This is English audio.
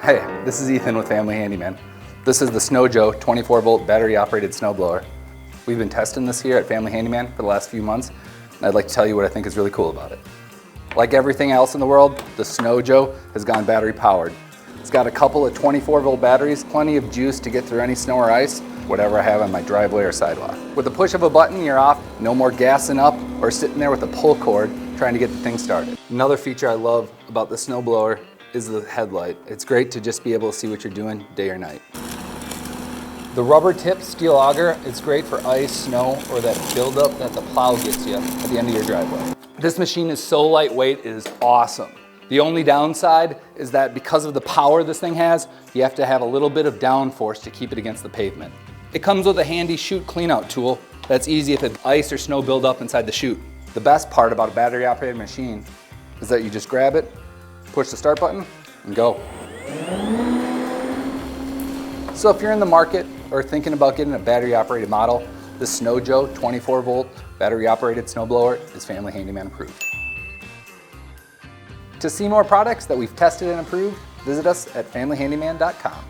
Hey, this is Ethan with Family Handyman. This is the SnowJoe 24-volt battery-operated snowblower. We've been testing this here at Family Handyman for the last few months, and I'd like to tell you what I think is really cool about it. Like everything else in the world, the SnowJoe has gone battery-powered. It's got a couple of 24-volt batteries, plenty of juice to get through any snow or ice, whatever I have on my driveway or sidewalk. With the push of a button, you're off. No more gassing up or sitting there with a pull cord trying to get the thing started. Another feature I love about the snowblower is the headlight. It's great to just be able to see what you're doing day or night. The rubber tip steel auger is great for ice, snow, or that buildup that the plow gets you at the end of your driveway. This machine is so lightweight, it is awesome. The only downside is that because of the power this thing has, you have to have a little bit of downforce to keep it against the pavement. It comes with a handy chute cleanout tool that's easy if it's ice or snow build up inside the chute. The best part about a battery operated machine is that you just grab it, push the start button, and go. So if you're in the market or thinking about getting a battery operated model, the SnowJoe 24-volt battery operated snowblower is Family Handyman approved. To see more products that we've tested and improved, visit us at familyhandyman.com.